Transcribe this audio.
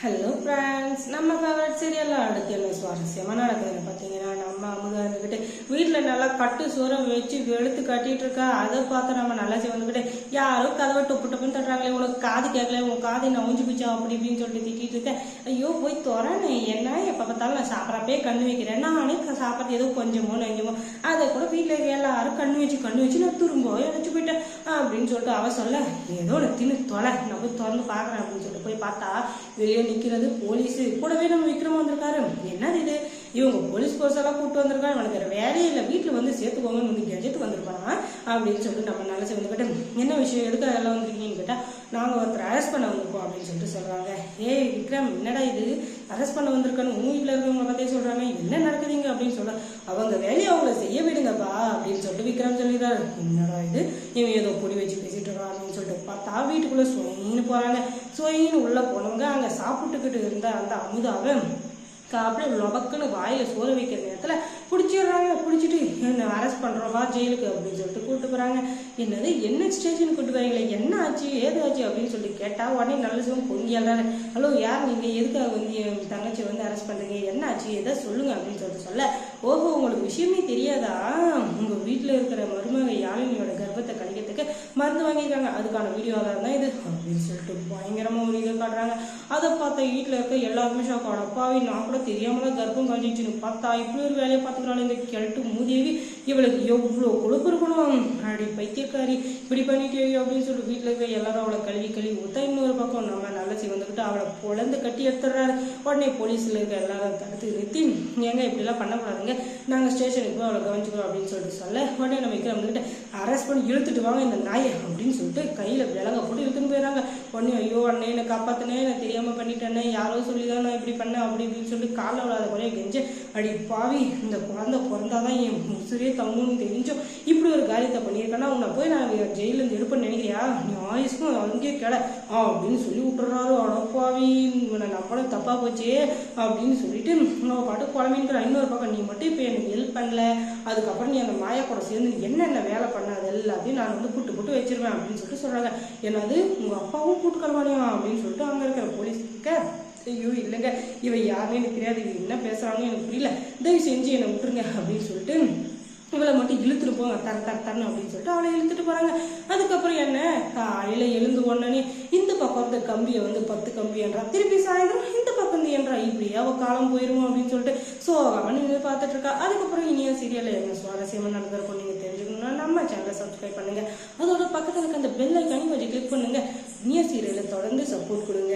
Hello friends, நம்ம favourite சீரியலில் அடுத்து என்ன சுவாரஸ்யமாக நடக்குதுன்னு பார்த்தீங்கன்னா, நம்ம அமுதா இருந்துக்கிட்டு வீட்டில் நல்லா கட்டு சோறம் வச்சு வெளுத்து கட்டிட்டு இருக்கா. அதை பார்த்து நம்ம நல்லா வந்துக்கிட்டு யாரும் கதவை டொப்பு டொப்புன்னு தட்டுறாங்களே, உனக்கு காது கேட்கல, உன் காதை நான் ஊஞ்சி பிச்சா அப்படி இப்படின்னு சொல்லிட்டு திட்டிட்டு இருக்கேன். ஐயோ போய் துறனே, என்ன எப்போ பார்த்தாலும் நான் சாப்பிட்றப்பே கண்ணு வைக்கிறேன், நானே சாப்பிட்றது ஏதோ கொஞ்சமோ நெஞ்சமோ, அதை கூட வீட்டில் இருக்க எல்லாரும் கண்ணு வச்சு நான் திரும்ப இணைச்சு போயிட்டேன் அப்படின்னு சொல்லிட்டு அவ சொல்ல, ஏதோ நான் தின்னு தொலை, நான் போய் திறந்து பார்க்குறேன் அப்படின்னு சொல்லிட்டு போய் பார்த்தா வெளியே நிற்கிறது போலீஸ். கூடவே நம்ம விக்ரம் வந்திருக்காரு. என்னது இது, இவங்க போலீஸ் போர்ஸ் எல்லாம் கூப்பிட்டு வந்திருக்காங்க, எனக்கு வேற வேலையே இல்லை, வீட்டில் வந்து சேர்த்துக்கோங்கன்னு வந்து கெஞ்சிட்டு வந்திருப்பாங்க அப்படின்னு சொல்லிட்டு நம்ம நினைச்சு வந்துக்கிட்டு, என்ன விஷயம் எதுக்காக எல்லாம் வந்திருக்கீங்கன்னு கேட்டால், நாங்கள் ஒருத்தர் அரெஸ்ட் பண்ண வந்திருக்கோம் அப்படின்னு சொல்லிட்டு சொல்கிறாங்க. ஏய் விக்ரம், என்னடா இது அரெஸ்ட் பண்ண வந்திருக்கான்னு உங்கள் வீட்டில் இருக்கிறவங்க பற்றியே சொல்கிறாங்க, என்ன நடக்குதுங்க அப்படின்னு சொல்ல, அவங்க வேலையை அவங்கள செய்ய விடுங்கப்பா அப்படின்னு சொல்லிட்டு விக்ரம் சொல்லிடுறாரு. என்னடா இது, இவன் ஏதோ பொடி வச்சு பேசிட்டு இருக்கான் அப்படின்னு சொல்லிட்டு பார்த்தா வீட்டுக்குள்ளே சொயின்னு போகிறாங்க. சொயின்னு உள்ளே போனவங்க அங்கே சாப்பிட்டுக்கிட்டு இருந்த அந்த அமுதாவை அப்படியே லொபக்குன்னு வாயில சோற வைக்கிற நேரத்தில் பிடிச்சிடுறாங்க. பிடிச்சிட்டு என்ன அரெஸ்ட் பண்ணுறோம், வா ஜெயிலுக்கு அப்படின்னு சொல்லிட்டு கூப்பிட்டு போகிறாங்க. என்னது என்ன ஸ்டேஷனுக்கு கூப்பிட்டு போறீங்களே, என்ன ஆச்சு ஏது ஆச்சு அப்படின்னு சொல்லிட்டு கேட்டால் உடனே நல்ல சிவம் பொங்கியாடுறாரு. ஹலோ யார் நீங்கள், எதுக்காக வந்து என் தங்கச்சி வந்து அரெஸ்ட் பண்ணுறீங்க, என்ன ஆச்சு எதை சொல்லுங்க அப்படின்னு சொல்லிட்டு சொல்ல, ஓஹோ உங்களுக்கு விஷயமே தெரியாதா, உங்கள் வீட்டில் இருக்கிற மருமக யாழினியோட கர்ப்பத்தை கழிக்கிறதுக்கு மருந்து வாங்கியிருக்காங்க, அதுக்கான வீடியோ தான் இது அப்படின்னு சொல்லிட்டு பயங்கரமாக ஒரு இதை காட்டுறாங்க. அதை பார்த்தா வீட்டில் இருக்க எல்லாருமே ஷாக் ஆகும். அப்பாவி நான் கூட தெரியாமலாம் கர்ப்பம் கழிச்சுன்னு பார்த்தா இப்படி ஒரு வேலையை பார்த்துக்கிறாள் இந்த கிழட்டு மூதேவி, இவளுக்கு எவ்வளோ கொழுப்பு இருக்கணும், அப்படி பைத்தியக்காரி இப்படி பண்ணிட்டே அப்படின்னு சொல்லிட்டு வீட்டில் இருக்க எல்லாரும் அவளை கழுவி ஊத்தா. இன்னொரு பக்கம் நம்ம நல்லசி வந்துக்கிட்டு அவளை பொழந்து கட்டி எடுத்துடுறாரு. உடனே போலீஸில் இருக்க எல்லாரும் தடுத்து நிறுத்தி, ஏங்க இப்படிலாம் பண்ணக்கூடாதுங்க, நாங்கள் ஸ்டேஷனுக்கு போய் அவளை கவனிச்சுக்கிறோம் அப்படின்னு சொல்லிட்டு சொல்ல, உடனே நம்ம விக்ரம் வந்துக்கிட்டு அரெஸ்ட் பண்ணி இழுத்துட்டு வாங்க இந்த நாயை அப்படின்னு சொல்லிட்டு கையில் விலங்க போட்டு இழுத்துன்னு போயிடறாங்க. உடனே ஐயோ அண்ணே என்னை காப்பாற்றினே, நான் தெரியாமல் பண்ணிட்டேன்னே, யாரோ சொல்லி தான் நான் இப்படி பண்ணேன் அப்படி இப்படின்னு சொல்லிட்டு காலில் விடாத குறைய கெஞ்ச, அடி பாவி இந்த குழந்தை பிறந்தாதான் என் உசுரே தங்கணும்னு தெரிஞ்சோம், இப்படி ஒரு காரியத்தை பண்ணியிருக்கேன்னா உன்னை போய் நான் ஜெயிலேருந்து எடுப்பேன்னு நினைக்கிறியா, நீ ஆயுசுக்கும் அங்கேயே கிட அப்படின்னு சொல்லி விட்டுறாரு. அடப்பாவி உன்னை நம்மளும் தப்பா போச்சே அப்படின்னு சொல்லிட்டு அவன் பாட்டு குழம்பின்னுக்கிற. இன்னொரு பக்கம் நீ மட்டும் இப்போ எனக்கு ஹெல்ப் பண்ணல, அதுக்கப்புறம் நீ அந்த மாயா கூட சேர்ந்து என்னென்ன வேலை பண்ண அது எல்லாத்தையும் நான் வந்து புட்டு வச்சிருவேன் அப்படின்னு சொல்லிட்டு சொல்றாங்க. என்னது உங்க அப்பாவும் கூட்டுக்கலவானியா அப்படின்னு சொல்லிட்டு அங்கே இருக்கிற போலீஸ்க்கு, ஐயோ இல்லைங்க இவ யாருன்னு எனக்கு தெரியாது, இவ என்ன பேசுறாங்கன்னு எனக்கு புரியல, தயவு செஞ்சு என்னை விட்டுருங்க அப்படின்னு சொல்லிட்டு இவளை மட்டும் இழுத்துட்டு போங்க தரணும் அப்படின்னு சொல்லிட்டு அவளை இழுத்துட்டு போறாங்க. அதுக்கப்புறம் என்ன காலையில எழுந்து உடனே இந்த பக்கம் இருந்த கம்பியை வந்து 10 கம்பி என்றா, திருப்பி சாயந்தரம் இந்த பக்கம் என்றா, இப்படியே அவ காலம் போயிருவோம் அப்படின்னு சொல்லிட்டு சோகம்னு பார்த்துட்டு இருக்கா. அதுக்கப்புறம் இனிய சீரியல்ல என்ன சுவாரஸ்யமா நடந்திருக்கும் நீங்க தெரிஞ்சுக்கணும்னா நம்ம சேனலை சப்ஸ்கிரைப் பண்ணுங்க, அதோட பக்கத்துல இருக்க அந்த பெல் ஐக்கானையும் கொஞ்சம் கிளிக் பண்ணுங்க. இனிய சீரியலை தொடர்ந்து சப்போர்ட் கொடுங்க.